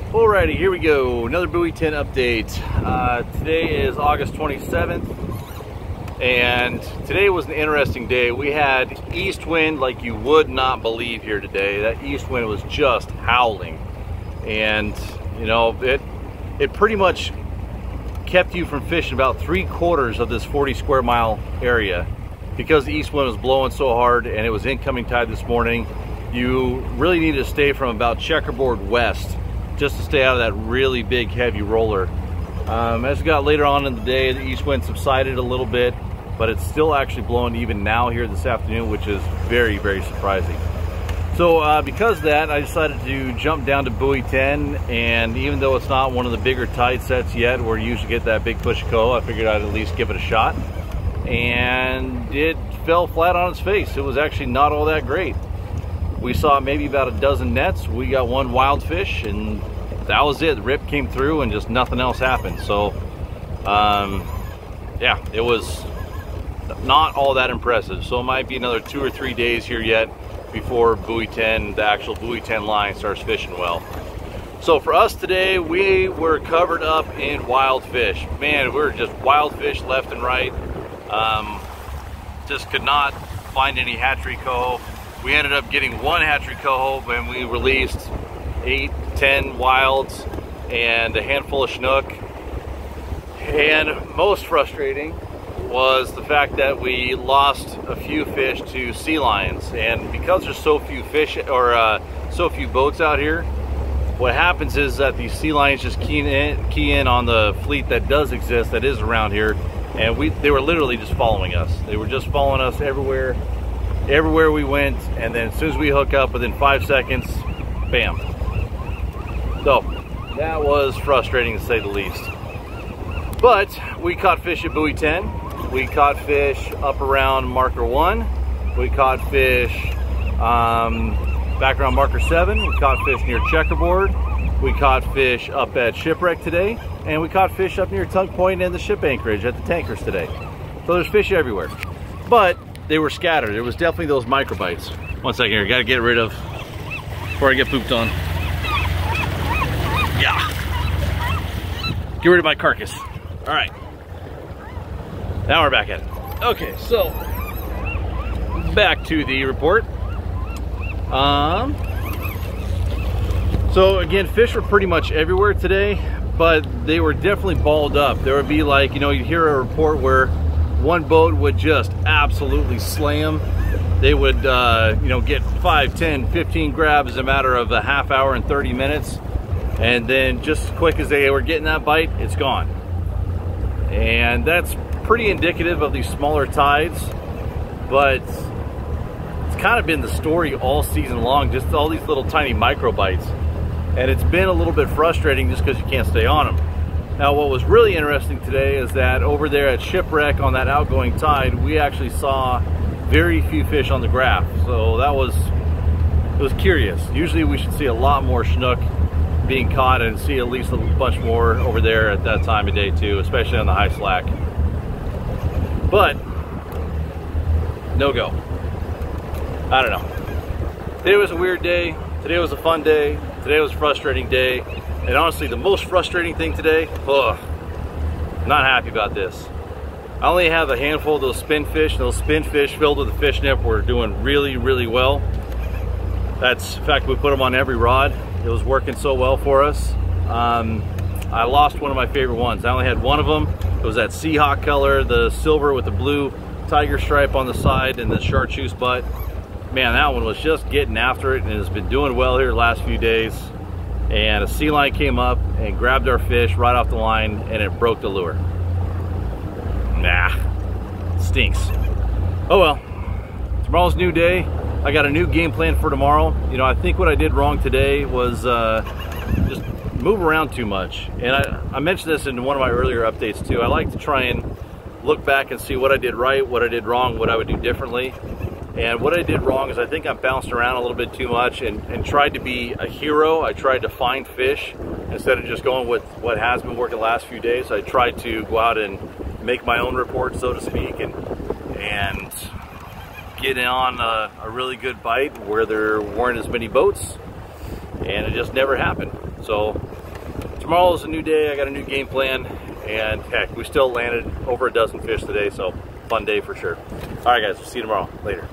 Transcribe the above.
Alrighty, here we go. Another Buoy 10 update. Today is August 27th, and today was an interesting day. We had east wind like you would not believe here today. That east wind was just howling, and you know, it pretty much kept you from fishing about 3/4 of this 40 square mile area because the east wind was blowing so hard and it was incoming tide this morning. You really need to stay from about checkerboard west just to stay out of that really big heavy roller. As we got later on in the day, the east wind subsided a little bit, but it's still actually blowing even now here this afternoon, which is very, very surprising. So because of that, I decided to jump down to Buoy 10, and even though it's not one of the bigger tide sets yet where you usually get that big push co, I figured I'd at least give it a shot. And it fell flat on its face. It was actually not all that great. We saw maybe about a dozen nets. We got one wild fish, and that was it. The rip came through and just nothing else happened. So yeah, it was not all that impressive. So it might be another 2 or 3 days here yet before Buoy 10, the actual Buoy 10 line, starts fishing well. So for us today, we were covered up in wild fish. Man, we were just wild fish left and right. Just could not find any hatchery coho. We ended up getting one hatchery coho when we released 8, 10 wilds and a handful of snook. And most frustrating was the fact that we lost a few fish to sea lions. And because there's so few fish, or so few boats out here, what happens is that these sea lions just key in on the fleet that does exist, that is around here, and they were literally just following us. They were just following us everywhere we went, and then as soon as we hook up, within 5 seconds, bam. So that was frustrating to say the least. But we caught fish at Buoy 10. We caught fish up around marker 1. We caught fish back around marker 7. We caught fish near checkerboard. We caught fish up at Shipwreck today. And we caught fish up near Tug Point and the ship anchorage at the tankers today. So there's fish everywhere. But they were scattered. There was definitely those micro bites. 1 second here, gotta get rid of before I get pooped on. Yeah. Get rid of my carcass. All right. Now we're back at it. Okay, so back to the report. So again, fish were pretty much everywhere today, but they were definitely balled up. There would be like, you know, you'd hear a report where one boat would just absolutely slay them. They would, you know, get 5, 10, 15 grabs in a matter of a half hour and 30 minutes. And then just as quick as they were getting that bite, it's gone. And that's pretty indicative of these smaller tides, but it's kind of been the story all season long, just all these little tiny micro bites. And it's been a little bit frustrating just because you can't stay on them. Now, what was really interesting today is that over there at Shipwreck on that outgoing tide, we actually saw very few fish on the graph. So that was, it was curious. Usually we should see a lot more snook being caught and see at least a bunch more over there at that time of day too, especially on the high slack. But no go. I don't know. Today was a weird day. Today was a fun day. Today was a frustrating day. And honestly, the most frustrating thing today, not happy about this. I only have a handful of those spin fish, and those spin fish filled with a fish nip were doing really, really well. That's, in fact, we put them on every rod. It was working so well for us. I lost one of my favorite ones. I only had one of them. It was that Seahawk color, the silver with the blue tiger stripe on the side and the chartreuse butt. Man, that one was just getting after it and has been doing well here the last few days. And a sea lion came up and grabbed our fish right off the line, and it broke the lure. Nah, stinks. Oh well, tomorrow's a new day. I got a new game plan for tomorrow. You know, I think what I did wrong today was just move around too much. And I mentioned this in one of my earlier updates too. I like to try and look back and see what I did right, what I did wrong, what I would do differently. And what I did wrong is I think I bounced around a little bit too much and tried to be a hero. I tried to find fish instead of just going with what has been working the last few days. I tried to go out and make my own report, so to speak, and get on a really good bite where there weren't as many boats. and it just never happened. So tomorrow is a new day. I got a new game plan, and heck, we still landed over a dozen fish today, so fun day for sure. All right, guys, we'll see you tomorrow. Later.